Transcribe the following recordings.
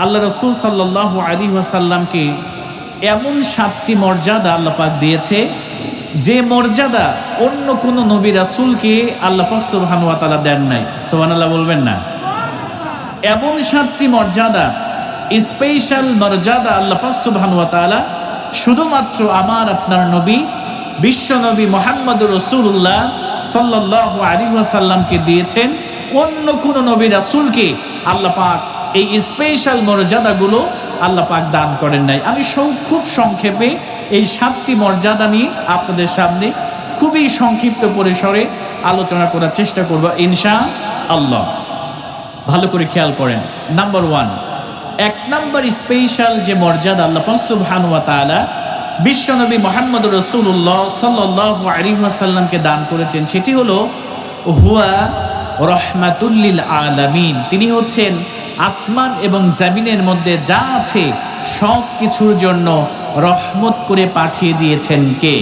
আল্লাহ রাসূল সাল্লাল্লাহু আলাইহি ওয়াসাল্লামকে এমন 7টি মর্যাদা আল্লাহ পাক দিয়েছে, যে মর্যাদা অন্য কোন নবী রাসূলকে আল্লাহ পাক সুবহানাহু ওয়া তাআলা দেন নাই। সুবহানাল্লাহ বলবেন না? এমন 7টি মর্যাদা, স্পেশাল মর্যাদা আল্লাহ পাক সুবহানাহু ওয়া তাআলা শুধুমাত্র আমার আপনার নবী বিশ্ব নবী মুহাম্মদুর রাসূলুল্লাহ সাল্লাল্লাহু আলাইহি ওয়াসাল্লামকে দিয়েছেন। অন্য কোন নবী রাসূলকে আল্লাহ পাক এই স্পেশাল মর্যাদাগুলো আল্লাহ পাক দান করেন নাই। আমি খুব সংক্ষেপে এই 7টি মর্যাদা নিয়ে আপনাদের সামনে খুবই সংক্ষিপ্ত পরিসরে আলোচনা করার চেষ্টা করব ইনশাআল্লাহ। ভালো করে খেয়াল করেন। নাম্বার 1, 1 নাম্বার স্পেশাল যে মর্যাদা আল্লাহ পাক সুবহানাহু ওয়া তাআলা বিশ্বনবী মুহাম্মদুর রাসূলুল্লাহ সাল্লাল্লাহু আলাইহি ওয়াসাল্লামকে দান করেছেন, সেটি হলো হুয়া রাহমাতুল লিল আলামিন। তিনি হচ্ছেন আসমান এবং জমিনের মধ্যে যা আছে সব কিছুর জন্য রহমত করে পাঠিয়ে দিয়েছেন কে?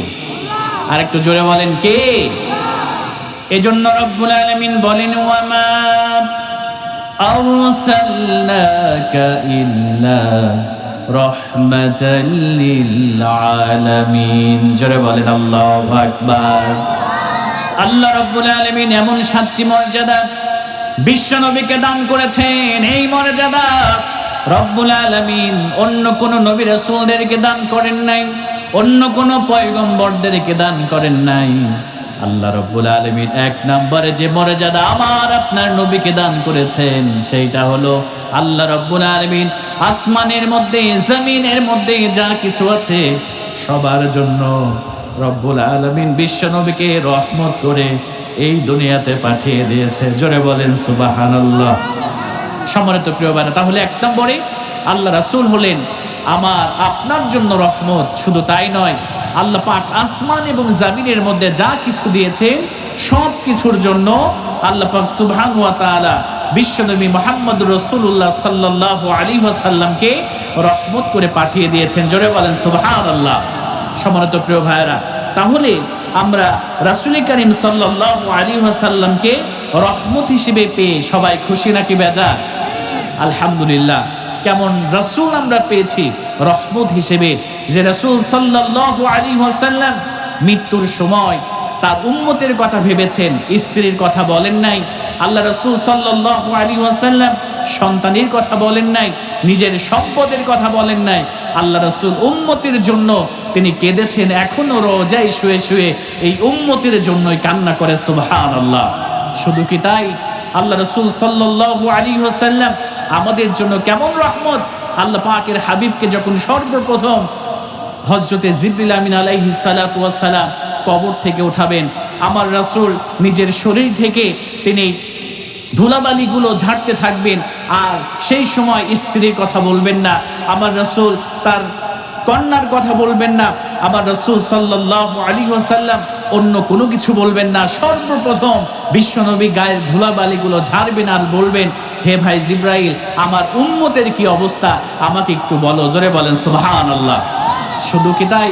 আর একটু জোরে বলেন কে? এজন্য রব্বুল আলামিন বলেন, ওয়া মা আরসালনাকা ইল্লা রাহমাতাল লিল আলামিন। জোরে বলেন আল্লাহু আকবার। আল্লাহ রাব্বুল আলামিন এমন 7টি মর্যাদা বিশ্ব নবীকে দান করেছেন। এই মর্যাদা রব্বুল আলামিন অন্য কোন নবী রাসূলদেরকে দান করেন নাই, অন্য কোন পয়গম্বরদেরকে দান করেন নাই। আল্লাহ রাব্বুল আলামিন 1 নম্বরে যে মর্যাদা আমার আপনার নবীকে দান করেছেন, সেইটা হলো আল্লাহ রাব্বুল আলামিন আসমানের মধ্যে জমিনের মধ্যে যা কিছু আছে সবার জন্য রব্বুল আলামিন বিশ্ব নবীকে রহমত করে এই দুনিয়াতে পাঠিয়ে দিয়েছে। জোরে বলেন সুবহানাল্লাহ। সম্মানিত প্রিয় ভাইরা, তাহলে 1 নম্বরে আল্লাহ রাসূল হলেন আমার আপনার জন্য রহমত। শুধু তাই নয়, আল্লাহ পাক আসমান এবং জমিনের মধ্যে যা কিছু দিয়েছেন সব কিছুর জন্য আল্লাহ পাক সুবহানাহু ওয়া তাআলা বিশ্বনবী মুহাম্মদুর রাসূলুল্লাহ সাল্লাল্লাহু আলাইহি ওয়াসাল্লামকে রহমত করে পাঠিয়ে দিয়েছেন। জোরে বলেন সুবহানাল্লাহ। সম্মানিত প্রিয় ভাইরা, তাহলে আমরা রাসূল করিম সাল্লাল্লাহু আলাইহি ওয়াসাল্লামকে রহমত হিসেবে পেয়ে সবাই খুশি নাকি বেজার? আলহামদুলিল্লাহ। কেমন রাসূল আমরা পেয়েছি রহমত হিসেবে, যে রাসূল সাল্লাল্লাহু আলাইহি ওয়াসাল্লাম মৃত্যুর সময় তার উম্মতের কথা ভেবেছেন, স্ত্রীর কথা বলেন নাই। আল্লাহ রাসূল সাল্লাল্লাহু আলাইহি ওয়াসাল্লাম সন্তানের কথা বলেন নাই, নিজের সম্পদের কথা বলেন নাই। আল্লাহ রাসূল উম্মতের জন্য তিনি কেঁদেছেন, এখনো রোজায় শুয়ে শুয়ে এই উম্মতের জন্যই কান্না করে। সুবহানাল্লাহ। শুধু কি তাই, আল্লাহ রাসূল সাল্লাল্লাহু আলাইহি ওয়াসাল্লাম আমাদের জন্য কেমন রহমত। আল্লাহ পাকের হাবিবকে যখন সর্বপ্রথম হযরতে জিবরিল আমিন আলাইহিস সালাতু ওয়াস সালাম কবর থেকে উঠাবেন, আমার রাসূল নিজের শরীর থেকে তিনি ধুলাবালিগুলো ঝাড়তে থাকবেন, আর সেই সময় স্ত্রীর কথা বলবেন না, আমার রাসূল তার কন্যার কথা বলবেন না, আমার রাসূল সাল্লাল্লাহু আলাইহি ওয়াসাল্লাম অন্য কোনো কিছু বলবেন না। সর্বপ্রথম বিশ্বনবী গায়ের ধুলাবালিগুলো ঝাড়বেন আর বলবেন, হে ভাই জিবরাইল, আমার উম্মতের কি অবস্থা আমাকে একটু বলো। জোরে বলেন সুবহানাল্লাহ। শুধু কি তাই,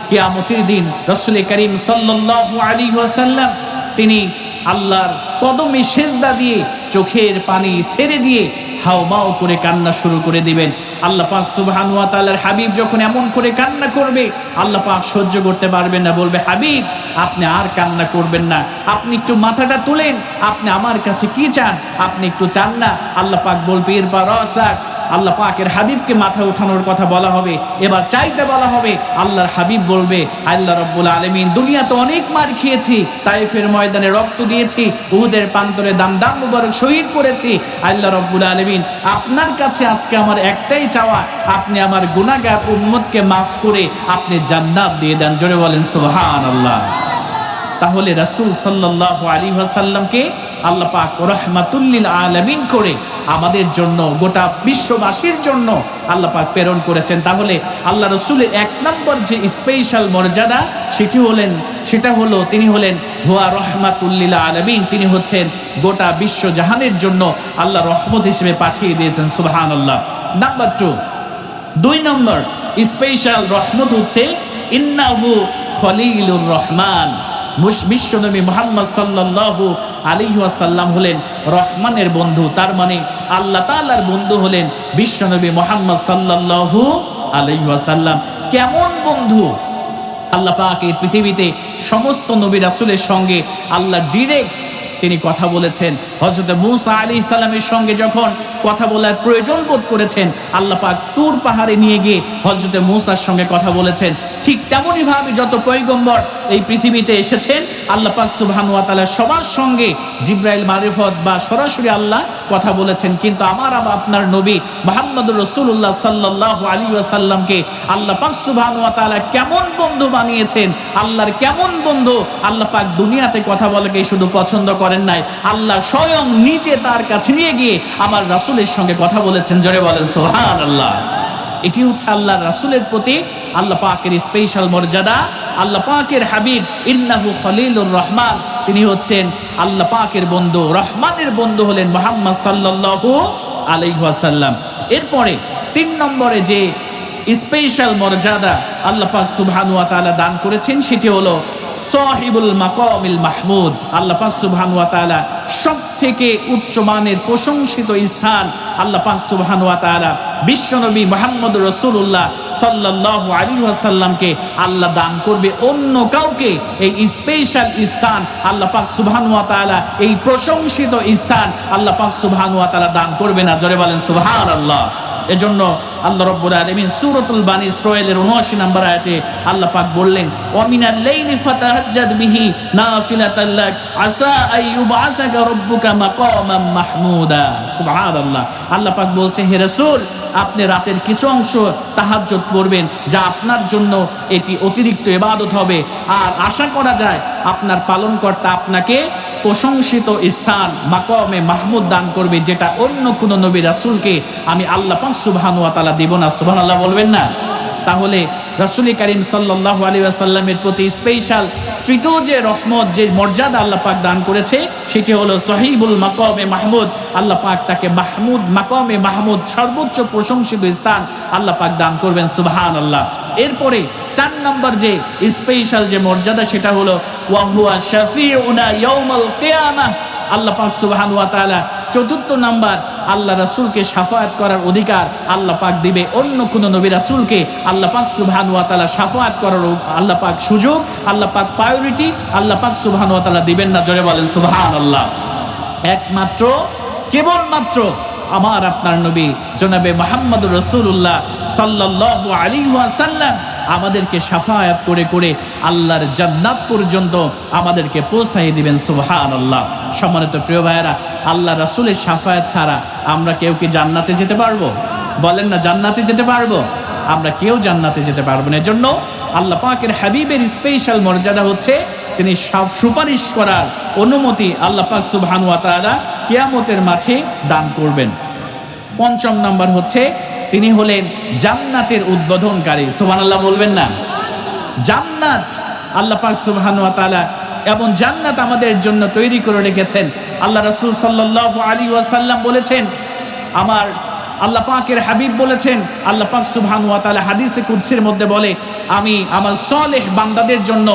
কিয়ামতের দিন রাসূল করিম সাল্লাল্লাহু আলাইহি ওয়াসাল্লাম তিনি আল্লাহর কদমে সিজদা দিয়ে চোখের পানি ছেড়ে দিয়ে হাওমাও করে কান্না শুরু করে দিবেন। আল্লাহ পাক সুবহানাহু ওয়া তাআলার হাবিব যখন এমন করে কান্না করবে, আল্লাহ পাক সহ্য করতে পারবেন না, বলবে, হাবিব আপনি আর কান্না করবেন না, আপনি একটু মাথাটা তুলেন, আপনি আমার কাছে কি চান, আপনি একটু চান না? আল্লাহ পাক বলবে, এরপর রাসাক, আল্লাহ পাকের হাবিবকে মাথা উঠানোর কথা বলা হবে, এবার চাইতে বলা হবে। আল্লাহর হাবিব বলবে, আল্লাহ রাব্বুল আলামিন দুনিয়াতে অনেক মার খেয়েছি, তায়েফের ময়দানে রক্ত দিয়েছি, উহুদের প্রান্তরে দাম মুবারক শহীদ করেছি। আল্লাহ রাব্বুল আলামিন আপনার কাছে আজকে আমার একটাই চাওয়া, আপনি আমার গুনাহগার উম্মতকে মাফ করে আপনি জান্নাত দিয়ে দেন। জোরে বলেন সুবহানাল্লাহ। তাহলে রাসূল সাল্লাল্লাহু আলাইহি ওয়াসাল্লামকে আল্লাহ পাক রাহমাতুল লিল আলামিন করে আমাদের জন্য, গোটা বিশ্ববাসীর জন্য আল্লাহ পাক প্রেরণ করেছেন। তাহলে আল্লাহ রাসূলের 1 নম্বর যে স্পেশাল মর্যাদা সেটা হলো তিনি হলেন হুয়া রাহমাতুল লিল আলামিন। তিনি হচ্ছেন গোটা বিশ্ব জাহানের জন্য আল্লাহ রহমত হিসেবে পাঠিয়ে দিয়েছেন। সুবহানাল্লাহ। নাম্বার 2 নম্বর স্পেশাল রহমত হচ্ছে ইন্নাহু খলিলুর রহমান। বিশ্বনবী মুহাম্মদ সাল্লাল্লাহু আলাইহি ওয়াসাল্লাম হলেন রহমানের বন্ধু, তার মানে আল্লাহ তাআলার বন্ধু হলেন বিশ্বনবী মুহাম্মদ সাল্লাল্লাহু আলাইহি ওয়াসাল্লাম। কেমন বন্ধু? আল্লাহ পাক এই পৃথিবীতে সমস্ত নবী রাসূলের সঙ্গে আল্লাহ ডিরেক্ট তিনি কথা বলেছেন। হযরত মূসা আলাইহিস সালামের সঙ্গে যখন কথা বলার প্রয়োজন বোধ করেছেন, আল্লাহ পাক তুর পাহাড়ে নিয়ে গিয়ে হযরত মূসার সঙ্গে কথা বলেছেন। ঠিক তেমনই ভাবে যত পয়গম্বর এই পৃথিবীতে এসেছেন, আল্লাহ পাক সুবহানাহু ওয়া তাআলা সবার সঙ্গে জিবরাইল মারিফত বা সরাসরি আল্লাহ কথা বলেছেন। কিন্তু আমার আপনার নবী মুহাম্মদুর রাসূলুল্লাহ সাল্লাল্লাহু আলাইহি ওয়াসাল্লামকে আল্লাহ পাক সুবহানাহু ওয়া তাআলা কেমন বন্ধু বানিয়েছেন, আল্লাহর কেমন বন্ধু! আল্লাহ পাক দুনিয়াতে কথা বলাকে শুধু পছন্দ করেন নাই, আল্লাহ স্বয়ং নিজে তার কাছে নিয়ে গিয়ে আমার রাসূলের সঙ্গে কথা বলেছেন। জোরে বলেন সুবহানাল্লাহ। এটি হচ্ছে আল্লাহর রাসূলের প্রতি আল্লাহ পাকের স্পেশাল মর্যাদা। আল্লাহ পাকের হাবিব ইন্নাহু খলিলুর রহমান, তিনি হচ্ছেন আল্লাহ পাকের বন্ধু, রহমানের বন্ধু হলেন মুহাম্মদ সাল্লাল্লাহু আলাইহি ওয়াসাল্লাম। এরপরে ৩ নম্বরে যে স্পেশাল মর্যাদা আল্লাহ পাক সুবহানাহু ওয়া তাআলা দান করেছেন সেটি হলো সাহিবুল মাকামিল মাহমুদ। আল্লাহ পাক সুবহানাহু ওয়া তাআলা সবথেকে উচ্চমানের প্রশংসিত স্থান আল্লাহ পাক সুবহানাহু ওয়া তাআলা বিশ্বনবী মুহাম্মদুর রাসূলুল্লাহ সাল্লাল্লাহু আলাইহি ওয়াসাল্লামকে আল্লাহ দান করবে। অন্য কাউকে এই স্পেশাল স্থান আল্লাহ পাক সুবহানাহু ওয়া তাআলা, এই প্রশংসিত স্থান আল্লাহ পাক সুবহানাহু ওয়া তাআলা দান করবে না। জোরে বলেন সুবহানাল্লাহ। এজন্য আল্লাহ রাব্বুল আলামিন সূরাতুল বানী ইসরাঈলের ৭৯ নম্বর আয়াতে আল্লাহ পাক বললেন, ওয়া মিনাল লাইলি ফাতাহাজ্জাদ বিহি নাফিলাতাল লাক আসা আইয়ুবআসাকা রাব্বুকা মাকামান মাহমুদা। সুবহানাল্লাহ। আল্লাহ পাক বলছে, হে রাসূল, আপনি রাতের কিছু অংশ তাহাজ্জুদ পড়বেন, যা আপনার জন্য এটি অতিরিক্ত ইবাদত হবে। আর আশা করা যায় আপনার পালনকর্তা আপনাকে প্রশংসিত স্থান মাকামে মাহমুদ দান করবে, যেটা অন্য কোন নবী রাসূলকে আমি আল্লাহ পাক সুবহানাহু ওয়া তাআলা দেব না। সুবহানাল্লাহ বলবেন না? তাহলে রাসূল করিম সাল্লাল্লাহু আলাইহি ওয়াসাল্লামের প্রতি স্পেশাল তৃতীয় যে রহমত, যে মর্যাদা আল্লাহ পাক দান করেছে সেটি হলো সাহিবুল মাকামে মাহমুদ। আল্লাহ পাক তাকে মাহমুদ, মাকামে মাহমুদ, সর্বোচ্চ প্রশংসিত স্থান আল্লাহ পাক দান করবেন। সুবহানাল্লাহ। এরপরে ৪ নম্বর যে স্পেশাল যে মর্যাদা সেটা হলো ওয়া হুয়া শাফিউনা ইয়াউমাল কিয়ামাহ। আল্লাহ পাক সুবহানাহু ওয়া তাআলা ৪র্থ নাম্বার আল্লাহ রাসূলকে শাফাআত করার অধিকার আল্লাহ পাক দিবে। অন্য কোন নবী রাসূলকে আল্লাহ পাক সুবহানাহু ওয়া তাআলা শাফাআত করার আল্লাহ পাক সুযোগ, আল্লাহ পাক প্রায়োরিটি আল্লাহ পাক সুবহানাহু ওয়া তাআলা দিবেন না। জোরে বলেন সুবহানাল্লাহ। একমাত্র কেবলমাত্র আমার আপনার নবী জনাবে মুহাম্মদুর রাসূলুল্লাহ সাল্লাল্লাহু আলাইহি ওয়াসাল্লাম আমাদেরকে শাফায়াত করে করে আল্লাহর জান্নাত পর্যন্ত আমাদেরকে পৌঁছাই দিবেন। সুবহানাল্লাহ। সম্মানিত প্রিয় ভাইয়েরা, আল্লাহ রাসূলের শাফায়াত ছাড়া আমরা কেউ কি জান্নাতে যেতে পারবো? বলেন না, জান্নাতে যেতে পারবো? আমরা কেউ জান্নাতে যেতে পারবো না। এজন্য আল্লাহ পাকের হাবিবের স্পেশাল মর্যাদা হচ্ছে তিনি সুপারিশ করার অনুমতি আল্লাহ পাক সুবহানাহু ওয়া তাআলা কিয়ামতের মাঠে দান করবেন। ৫ম নাম্বার হচ্ছে তিনি হলেন জান্নাতের উদ্বোধনকারী। সুবহানাল্লাহ বলবেন না? জান্নাত আল্লাহ পাক সুবহানাহু ওয়া তাআলা এবং জান্নাত আমাদের জন্য তৈরি করে রেখেছেন। আল্লাহ রাসূল সাল্লাল্লাহু আলাইহি ওয়াসাল্লাম বলেছেন, আমার আল্লাহ পাকের হাবিব বলেছেন, আল্লাহ পাক সুবহানাহু ওয়া তাআলা হাদিসে কুদসির মধ্যে বলে, আমি আমার সালেহ বান্দাদের জন্য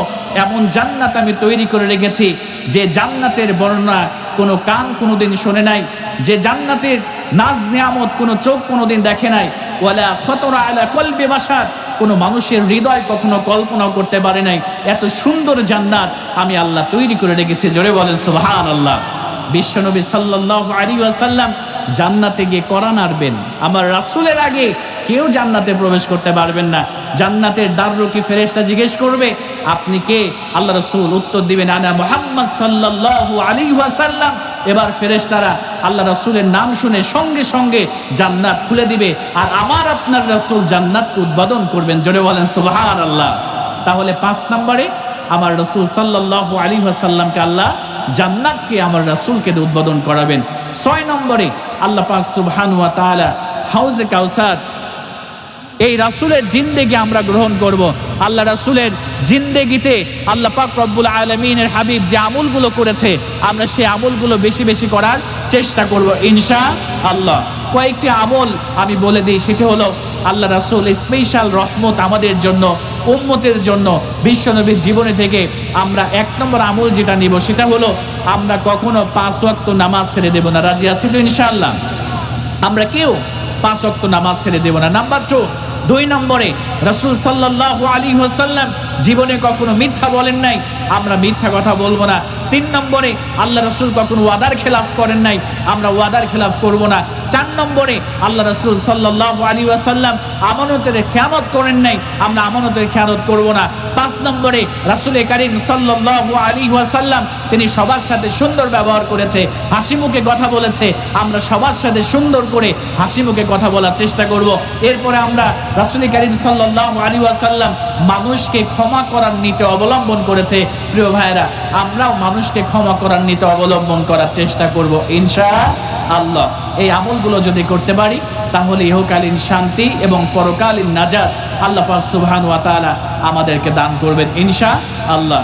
এমন জান্নাত আমি তৈরি করে রেখেছি যে জান্নাতের বর্ণনা কোনো কান কোনোদিন শোনে নাই, যে জান্নাতের নাজ নিয়ামত কোনো চোখ কোনোদিন দেখে নাই, ওয়ালা খতরা আলা কলবি বাশার, কোনো মানুষের হৃদয় কখনো কল্পনা করতে পারে নাই। এত সুন্দর জান্নাত আমি আল্লাহ তৈরি করে রেখেছি। জোরে বলেন সুবহানাল্লাহ। বিশ্বনবী সাল্লাল্লাহু আলাইহি ওয়াসাল্লাম জান্নাতে গিয়ে কোরআন আনবেন। আমার রাসূলের আগে কেউ জান্নাতে প্রবেশ করতে পারবেন না। জান্নাতের দ্বাররক্ষী ফেরেশতা জিজ্ঞেস করবে, আপনি কে? আল্লাহ রাসূল উত্তর দিবেন, আনা মুহাম্মদ সাল্লাল্লাহু আলাইহি ওয়াসাল্লাম। এবার ফেরেশতারা আল্লাহ রাসূলের নাম শুনে সঙ্গে সঙ্গে জান্নাত খুলে দিবে, আর আমার আপনার রাসূল জান্নাতকে উদ্বোধন করবেন। জোরে বলেন সুবহানাল্লাহ। তাহলে ৫ নম্বরে আমার রাসূল সাল্লাল্লাহু আলাইহি ওয়াসাল্লামকে আল্লাহ জান্নাতকে আমার রাসূলকে উদ্বোধন করাবেন। ৬ নম্বরে আল্লাহ পাক সুবহানাহু ওয়া তাআলা হাউজে কাউসার, এই রাসূলের জিন্দেগি আমরা গ্রহণ করব। আল্লাহ রাসূলের জিন্দেগিতে আল্লাহ পাক রব্বুল আলামিনের হাবিব যে আমলগুলো করেছে আমরা সেই আমলগুলো বেশি বেশি করার চেষ্টা করব ইনশাআল্লাহ। কয়েকটি আমল আমি বলে দিই, সেটা হলো আল্লাহ রাসূল স্পেশাল রহমত আমাদের জন্য উম্মতের জন্য বিশ্বনবীর জীবনী থেকে আমরা 1 নম্বর আমল যেটা নিব সেটা হলো আমরা কখনো 5 ওয়াক্ত নামাজ ছেড়ে দেব না। রাজি আছি তো ইনশাআল্লাহ? আমরা কেউ 5 ওয়াক্ত নামাজ ছেড়ে দেব না। নাম্বার 2 নম্বরে রাসূল সাল্লাল্লাহু আলাইহি ওয়াসাল্লাম জীবনে কখনো মিথ্যা বলেন নাই, আমরা মিথ্যা কথা বলবো না। 3 নম্বরে আল্লাহ রাসূল কখনো ওয়াদার খেলাফ করেন নাই, আমরা ওয়াদার খেলাফ করব না। 4 নম্বরে আল্লাহ রাসূল সাল্লাল্লাহু আলাইহি ওয়াসাল্লাম আমানতের খেয়ানত করেন নাই, আমরা আমানতের খেয়ানত করব না। 5 নম্বরে রাসূল কারীম সাল্লাল্লাহু আলাইহি ওয়াসাল্লাম তিনি সবার সাথে সুন্দর ব্যবহার করেছে, হাসি মুখে কথা বলেছে, আমরা সবার সাথে সুন্দর করে হাসি মুখে কথা বলার চেষ্টা করব। এরপরে আমরা রাসূল কারীম সাল্লাল্লাহু আলাইহি ওয়াসাল্লাম মানুষকে ক্ষমা করার নীতি অবলম্বন করেছে। প্রিয় ভাইরা, আমরাও মানুষকে ক্ষমা করার নীতি অবলম্বন করার চেষ্টা করব ইনশাআল্লাহ। এই আমলগুলো যদি করতে পারি তাহলে ইহকালীন শান্তি এবং পরকালীন নাজাত আল্লাহ পাক সুবহানাহু ওয়া তাআলা আমাদেরকে দান করবেন ইনশাআল্লাহ।